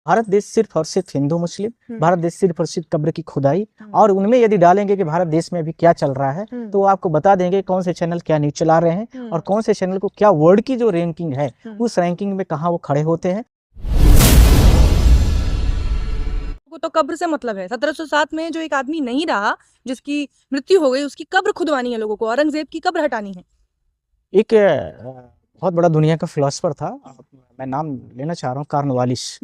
भारत देश सिर्फ और सिर्फ हिंदू मुस्लिम, भारत देश सिर्फ और सिर्फ कब्र की खुदाई, हम्म। और उनमें यदि डालेंगे कि भारत देश में अभी क्या चल रहा है तो वो आपको बता देंगे कौन से चैनल क्या न्यूज चला रहे हैं और कौन से चैनल को क्या वर्ल्ड की जो रैंकिंग है उस रैंकिंग में कहाँ वो खड़े होते हैं। को तो कब्र से मतलब है। 1707 में जो एक आदमी नहीं रहा, जिसकी मृत्यु हो गई, उसकी कब्र खुदवानी है लोगों को, औरंगजेब की कब्र हटानी है। एक बहुत बड़ा दुनिया का फिलोसफर था, मैं नाम लेना चाह रहा हूँ, कार्नवालिस।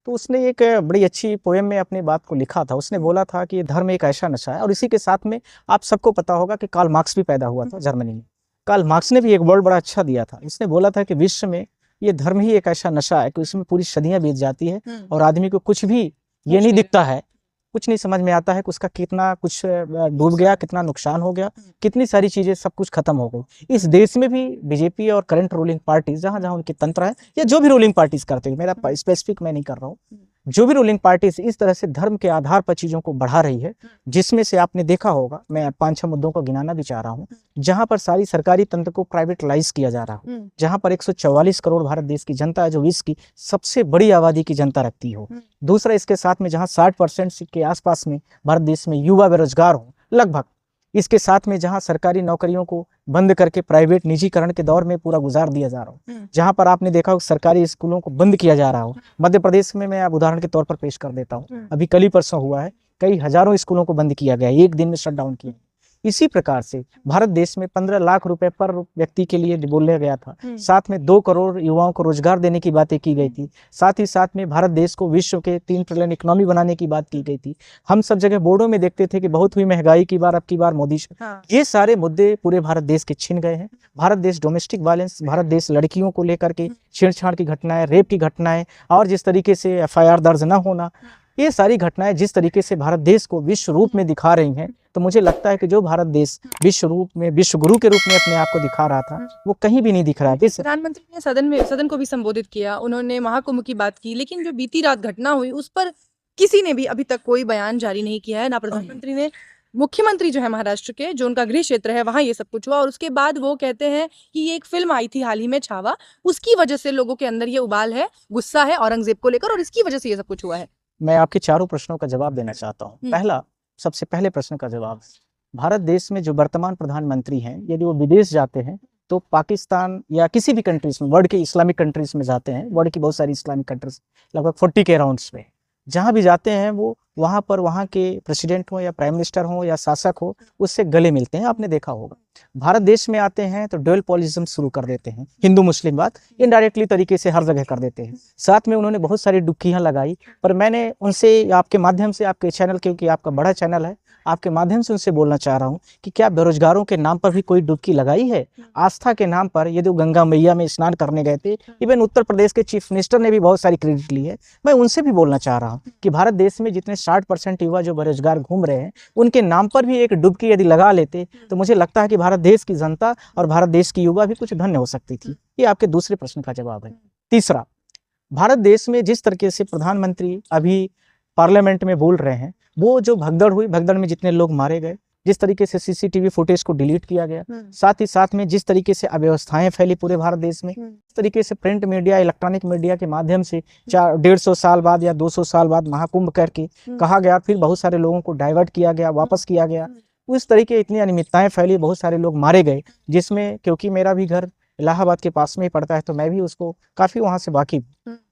तो उसने एक बड़ी अच्छी पोएम में अपनी बात को लिखा था। उसने बोला था कि धर्म एक ऐसा नशा है, और इसी के साथ में आप सबको पता होगा कि कार्ल मार्क्स भी पैदा हुआ था जर्मनी में। कार्ल मार्क्स ने भी एक वर्ड बड़ा अच्छा दिया था। उसने बोला था कि विश्व में ये धर्म ही एक ऐसा नशा है कि उसमें पूरी सदियां बीत जाती है और आदमी को कुछ भी ये नहीं दिखता है, कुछ नहीं समझ में आता है कि उसका कितना कुछ डूब गया, कितना नुकसान हो गया, कितनी सारी चीजें सब कुछ खत्म हो गई। इस देश में भी बीजेपी और करंट रूलिंग पार्टीज जहां जहां उनके तंत्र है, या जो भी रूलिंग पार्टीज करते हैं, मेरा स्पेसिफिक मैं नहीं कर रहा हूँ, जो भी रूलिंग पार्टीज इस तरह से धर्म के आधार पर चीजों को बढ़ा रही है, जिसमें से आपने देखा होगा, मैं 5-6 मुद्दों को गिनाना भी चाह रहा हूँ, जहां पर सारी सरकारी तंत्र को प्राइवेटलाइज किया जा रहा है, जहां पर 144 करोड़ भारत देश की जनता है, जो विश्व की सबसे बड़ी आबादी की जनता रखती हो। दूसरा, इसके साथ में जहां 60% के आसपास में भारत देश में युवा बेरोजगार हो लगभग, इसके साथ में जहां सरकारी नौकरियों को बंद करके प्राइवेट निजीकरण के दौर में पूरा गुजार दिया जा रहा हो, जहां पर आपने देखा हो सरकारी स्कूलों को बंद किया जा रहा हो। मध्य प्रदेश में मैं अब उदाहरण के तौर पर पेश कर देता हूं, अभी कल ही परसों हुआ है, कई हजारों स्कूलों को बंद किया गया, एक दिन में शटडाउन किया। इसी प्रकार से भारत देश में 15 लाख रुपए पर व्यक्ति के लिए बोला गया था, साथ में 2 करोड़ युवाओं को रोजगार देने की बातें की गई थी, साथ ही साथ में भारत देश को विश्व के 3 ट्रिलियन इकोनॉमी बनाने की बात की गई थी। हम सब जगह बोर्डों में देखते थे कि बहुत हुई महंगाई की बार, अब की बार मोदी। ये सारे मुद्दे पूरे भारत देश के छिन गए हैं। भारत देश डोमेस्टिक वायलेंस, भारत देश लड़कियों को लेकर के छेड़छाड़ की घटनाएं, रेप की घटनाएं, और जिस तरीके से FIR दर्ज न होना, ये सारी घटनाएं जिस तरीके से भारत देश को विश्व रूप में दिखा रही हैं, तो मुझे लगता है कि जो भारत देश विश्व रूप में, विश्व गुरु के रूप में अपने आप को दिखा रहा था, वो कहीं भी नहीं दिख रहा है। प्रधानमंत्री ने सदन को भी संबोधित किया, उन्होंने महाकुंभ की बात की, लेकिन जो बीती रात घटना हुई उस पर किसी ने भी अभी तक कोई बयान जारी नहीं किया है, ना प्रधानमंत्री ने। मुख्यमंत्री जो है महाराष्ट्र के, जो उनका गृह क्षेत्र है, वहां ये सब कुछ हुआ, और उसके बाद वो कहते हैं कि ये एक फिल्म आई थी हाल ही में, छावा, उसकी वजह से लोगों के अंदर ये उबाल है, गुस्सा है औरंगजेब को लेकर, और इसकी वजह से ये सब कुछ हुआ है। मैं आपके चारों प्रश्नों का जवाब देना चाहता हूँ। पहला, सबसे पहले प्रश्न का जवाब, भारत देश में जो वर्तमान प्रधानमंत्री हैं, यदि वो विदेश जाते हैं तो पाकिस्तान या किसी भी कंट्रीज में, वर्ल्ड के इस्लामिक कंट्रीज में जाते हैं, वर्ल्ड की बहुत सारी इस्लामिक कंट्रीज लगभग 40 के राउंड्स में, जहां भी जाते हैं वो वहां पर वहां के प्रेसिडेंट हो या प्राइम मिनिस्टर हो या शासक हो, उससे गले मिलते हैं। आपने देखा होगा, भारत देश में आते हैं तो ड्यूअल पॉलिटिज्म शुरू कर देते हैं, हिंदू मुस्लिम बात इनडायरेक्टली तरीके से हर जगह कर देते हैं। साथ में उन्होंने बहुत सारी डुबकियां लगाई, पर मैंने उनसे आपके माध्यम से, आपके चैनल, क्योंकि आपका बड़ा चैनल है, आपके माध्यम से उनसे बोलना चाह रहा हूं कि क्या बेरोजगारों के नाम पर भी कोई डुबकी लगाई है? आस्था के नाम पर यदि गंगा मैया में स्नान करने गए थे, इवन उत्तर प्रदेश के चीफ मिनिस्टर ने भी बहुत सारी क्रेडिट ली है। मैं उनसे भी बोलना चाह रहा हूं कि भारत देश में जितने 60% युवा जो बेरोजगार घूम रहे हैं, उनके नाम पर भी एक डुबकी यदि लगा लेते तो मुझे लगता है कि भारत देश की जनता और भारत देश की युवा भी कुछ धन्य हो सकती थी। ये आपके दूसरे प्रश्न का जवाब है। तीसरा, भारत देश में जिस तरीके से प्रधानमंत्री अभी पार्लियामेंट में बोल रहे हैं, वो जो भगदड़ हुई, भगदड़ में जितने लोग मारे गए, जिस तरीके से CCTV फुटेज को डिलीट किया गया, साथ ही साथ में जिस तरीके से अव्यवस्थाएं फैली पूरे भारत देश में, इस तरीके से प्रिंट मीडिया, इलेक्ट्रॉनिक मीडिया के माध्यम से 150 साल बाद या 200 साल बाद महाकुंभ करके कहा गया, फिर बहुत सारे लोगों को डाइवर्ट किया गया, वापस किया गया, उस तरीके इतनी अनियमितताएं फैली, बहुत सारे लोग मारे गए, जिसमें क्योंकि मेरा भी घर इलाहाबाद के पास में ही पड़ता है, तो मैं भी उसको काफी वहां से वाकिफ,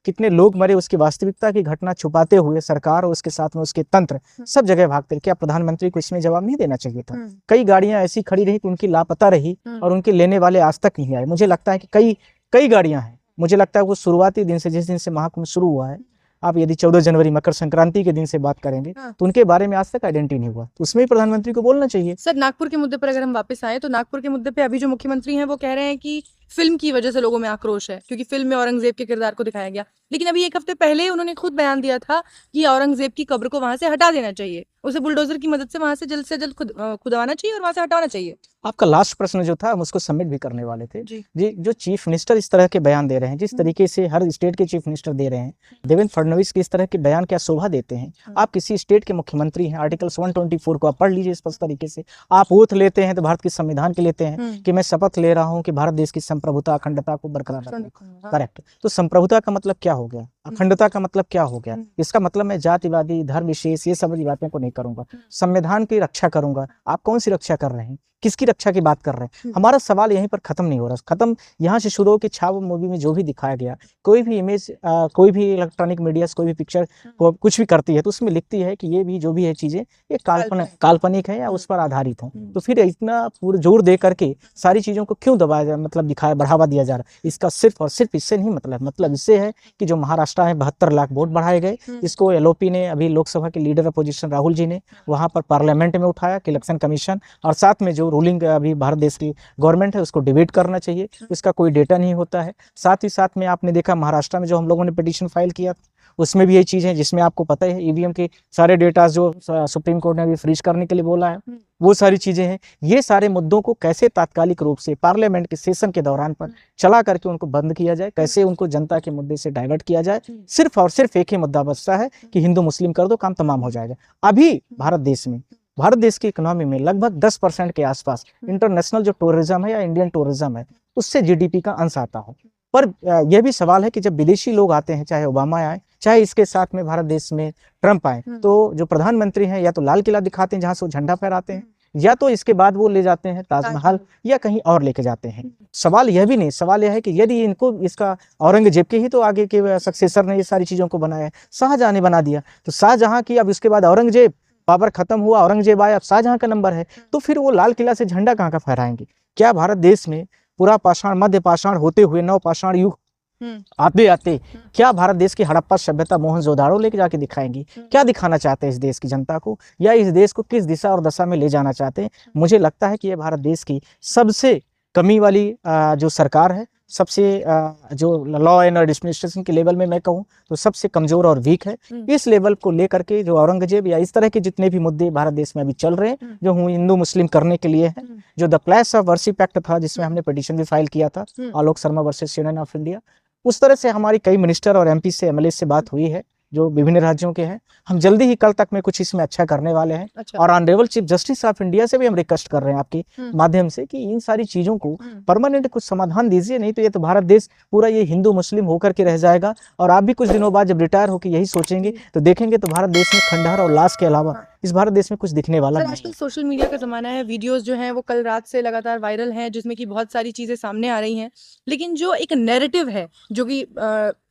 कितने लोग मरे उसकी वास्तविकता की घटना छुपाते हुए सरकार और उसके साथ में उसके तंत्र सब जगह भागते। क्या प्रधानमंत्री को इसमें जवाब नहीं देना चाहिए था? कई गाड़ियां ऐसी खड़ी रही कि उनकी लापता रही और उनके लेने वाले आज तक नहीं आए। मुझे लगता है कि कई गाड़ियां हैं, मुझे लगता है वो शुरुआती दिन से, जिस दिन से महाकुंभ शुरू हुआ है, आप यदि 14 जनवरी मकर संक्रांति के दिन से बात करेंगे तो उनके बारे में आज तक आइडेंटिटी नहीं हुआ, तो उसमें ही प्रधानमंत्री को बोलना चाहिए। सर, नागपुर के मुद्दे पर अगर हम वापस आए, तो नागपुर के मुद्दे पे अभी जो मुख्यमंत्री हैं वो कह रहे हैं कि फिल्म की वजह से लोगों में आक्रोश है, क्योंकि फिल्म में औरंगजेब के किरदार को दिखाया गया। लेकिन अभी 1 हफ्ते पहले उन्होंने खुद बयान दिया था कि औरंगजेब की कब्र को वहां से हटा देना चाहिए, उसे बुलडोजर की मदद से वहां से जल्द खुदवाना चाहिए और वहां से हटाना चाहिए। आपका लास्ट प्रश्न जो था, हम उसको सबमिट भी करने वाले थे जी। जो चीफ मिनिस्टर इस तरह के बयान दे रहे हैं, जिस तरीके से हर स्टेट के चीफ मिनिस्टर दे रहे हैं, देवेंद्र फडणवीस के इस तरह के बयान क्या शोभा देते हैं? आप किसी स्टेट के मुख्यमंत्री हैं, आर्टिकल 124 को आप पढ़ लीजिए स्पष्ट तरीके से। आप ओथ लेते हैं तो भारत के संविधान के लेते हैं कि मैं शपथ ले रहा हूं कि भारत देश की संप्रभुता, अखंडता को बरकरार रखूंगा। करेक्ट। तो संप्रभुता का मतलब क्या हो गया? अखंडता का मतलब क्या हो गया? इसका मतलब मैं जातिवादी, धर्म विशेष, ये सब बातें को नहीं करूंगा। संविधान की रक्षा करूंगा। आप कौन सी रक्षा कर रहे हैं? किसकी रक्षा की बात कर रहे हैं? हमारा सवाल यहीं पर खत्म नहीं हो रहा। खत्म यहाँ से शुरू हो कि छावा मूवी में जो भी दिखाया गया, कोई भी इमेज, कोई भी इलेक्ट्रॉनिक मीडिया, कोई भी पिक्चर कुछ भी करती है तो उसमें लिखती है कि ये भी जो भी है चीजें ये काल्पनिक है या उस पर आधारित है। तो फिर इतना पूरा जोर दे करके सारी चीजों को क्यों दबाया, मतलब दिखाया, बढ़ावा दिया जा रहा है? इसका सिर्फ और सिर्फ इससे नहीं मतलब इससे है कि जो महाराष्ट्र है 72 लाख वोट बढ़ाए गए। इसको एलओपी ने, अभी लोकसभा के लीडर अपोजिशन राहुल जी ने वहां पर पार्लियामेंट में उठाया कि इलेक्शन कमीशन और साथ में जो रूलिंग अभी भारत देश की गवर्नमेंट है उसको डिबेट करना चाहिए। इसका कोई डेटा नहीं होता है। साथ ही साथ में आपने देखा महाराष्ट्र में जो हम लोगों ने पिटीशन फाइल किया उसमें भी यही चीज है, जिसमें आपको पता है ईवीएम के सारे डेटा जो सुप्रीम कोर्ट ने अभी फ्रीज करने के लिए बोला है, वो सारी चीजें हैं। ये सारे मुद्दों को कैसे तात्कालिक रूप से पार्लियामेंट के सेशन के दौरान पर चला करके उनको बंद किया जाए, कैसे उनको जनता के मुद्दे से डाइवर्ट किया जाए। सिर्फ और सिर्फ एक ही मुद्दा बचता है कि हिंदू मुस्लिम कर दो, काम तमाम हो जाएगा। अभी भारत देश की इकोनॉमी में लगभग 10% के आसपास इंटरनेशनल जो टूरिज्म है या इंडियन टूरिज्म है उससे जीडीपी का अंश आता हो। पर यह भी सवाल है कि जब विदेशी लोग आते हैं, चाहे ओबामा आए, चाहे इसके साथ में भारत देश में ट्रंप आए, तो जो प्रधानमंत्री हैं या तो लाल किला दिखाते हैं जहां से वो झंडा फहराते हैं, या तो इसके बाद वो ले जाते हैं ताजमहल या कहीं और लेके जाते हैं। सवाल यह भी नहीं, सवाल यह है कि यदि इनको इसका औरंगजेब के ही तो आगे के सक्सेसर ने ये सारी चीजों को बनाया है, शाहजहां ने बना दिया, तो शाहजहां की अब इसके बाद औरंगजेब, बाबर खत्म हुआ, औरंगजेब आया, अब शाहजहां का नंबर है, तो फिर वो लाल किला से झंडा कहाँ का फहराएंगे? क्या भारत देश में पूरा पाषाण, मध्य पाषाण होते हुए नव पाषाण युग आते आते क्या भारत देश की हड़प्पा सभ्यता मोहनजोदाड़ो लेके जाके दिखाएंगी? क्या दिखाना चाहते हैं इस देश की जनता को, या इस देश को किस दिशा और दशा में ले जाना चाहते हैं? मुझे लगता है कि ये भारत देश की सबसे कमी वाली जो सरकार है, सबसे जो लॉ एंड एडमिनिस्ट्रेशन के लेवल में मैं कहूँ तो सबसे कमजोर और वीक है। इस लेवल को लेकर के जो औरंगजेब या इस तरह के जितने भी मुद्दे भारत देश में अभी चल रहे हैं, जो हिंदू मुस्लिम करने के लिए है, जो the clash of worship act था जिसमें हमने पिटीशन भी फाइल किया था, Alok Sharma versus Union of India, उस तरह से हमारी कई मिनिस्टर और एमपी से, एमएलए से बात हुई है जो विभिन्न राज्यों के हैं। हम जल्दी ही कल तक में कुछ इसमें अच्छा करने वाले हैं। और honourable chief justice of India से भी हम रिक्वेस्ट कर रहे हैं आपके माध्यम से कि इन सारी चीजों को परमानेंट कुछ समाधान दीजिए, नहीं तो ये तो भारत देश पूरा ये हिंदू मुस्लिम होकर के रह जाएगा। और आप भी कुछ दिनों बाद जब रिटायर होकर यही सोचेंगे तो देखेंगे तो भारत देश में खंडहर और लाश के अलावा इस भारत देश में कुछ दिखने वाला नहीं। आजकल सोशल मीडिया का जमाना है, वीडियोस जो हैं वो कल रात से लगातार वायरल हैं, जिसमें कि बहुत सारी चीजें सामने आ रही हैं, लेकिन जो एक नैरेटिव है जो कि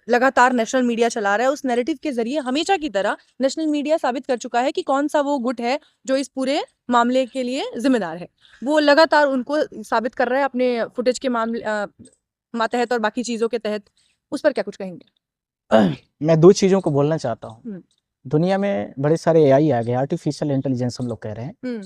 लगातार नेशनल मीडिया चला रहा है, उस नैरेटिव के जरिए हमेशा की तरह नेशनल मीडिया साबित कर चुका है कि कौन सा वो गुट है जो इस पूरे मामले के लिए जिम्मेदार है। वो लगातार उनको साबित कर रहा है अपने फुटेज के मामले तहत और बाकी चीजों के तहत। उस पर क्या कुछ कहेंगे? मैं दो चीजों को बोलना चाहता हूँ। दुनिया में बड़े सारे एआई आ गए, आर्टिफिशियल इंटेलिजेंस हम लोग कह रहे हैं।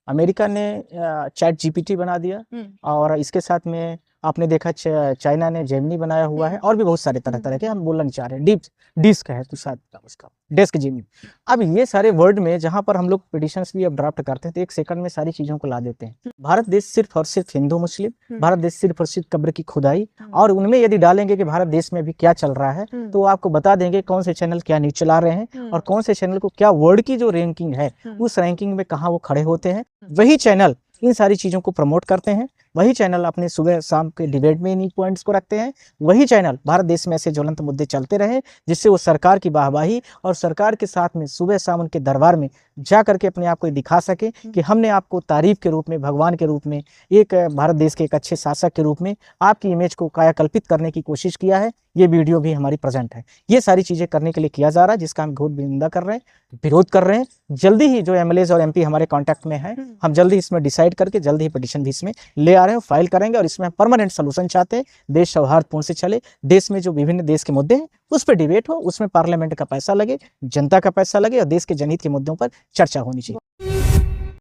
अमेरिका ने चैट जीपीटी बना दिया, और इसके साथ में आपने देखा चाइना ने जेमिनी बनाया हुआ है, और भी बहुत सारे तरह के, हम बोलना नहीं चाह रहे हैं, डिस्क है तो शायद उसका डेस्क जेमिनी। अब ये सारे वर्ड में जहां पर हम लोग पिटिशंस भी अब ड्राफ्ट करते हैं तो 1 सेकंड में सारी चीजों को ला देते हैं। भारत देश सिर्फ और सिर्फ हिंदू मुस्लिम, भारत देश सिर्फ और सिर्फ कब्र की खुदाई, और उनमें यदि डालेंगे कि भारत देश में अभी क्या चल रहा है तो वो आपको बता देंगे कौन से चैनल क्या न्यूज चला रहे हैं और कौन से चैनल को क्या वर्ड की जो रैंकिंग है उस रैंकिंग में कहाँ वो खड़े होते हैं। वही चैनल इन सारी चीजों को प्रमोट करते हैं, वही चैनल अपने सुबह शाम के डिबेट में इन पॉइंट्स को रखते हैं, वही चैनल भारत देश में ऐसे ज्वलंत मुद्दे चलते रहे जिससे वो सरकार की वाहवाही और सरकार के साथ में सुबह शाम उनके दरबार में जा करके अपने आप को दिखा सके कि हमने आपको तारीफ के रूप में, भगवान के रूप में, एक भारत देश के एक अच्छे शासक के रूप में आपकी इमेज को कायाकल्पित करने की कोशिश किया है। ये वीडियो भी हमारी प्रेजेंट है। ये सारी चीजें करने के लिए किया जा रहा है, जिसका हम घोर निंदा कर रहे हैं, विरोध कर रहे हैं। जल्दी ही जो एमएलए और एमपी हमारे कांटेक्ट में है, हम जल्दी इसमें डिसाइड करके जल्दी ही पिटीशन भी इसमें ले आ रहे हैं, फाइल करेंगे, और इसमें परमानेंट सोल्यूशन चाहते हैं। देश सौहार्दपूर्ण से चले, देश में जो विभिन्न देश के मुद्दे हैं उस पर डिबेट हो, उसमें पार्लियामेंट का पैसा लगे, जनता का पैसा लगे, और देश के जनहित के मुद्दों पर चर्चा होनी चाहिए।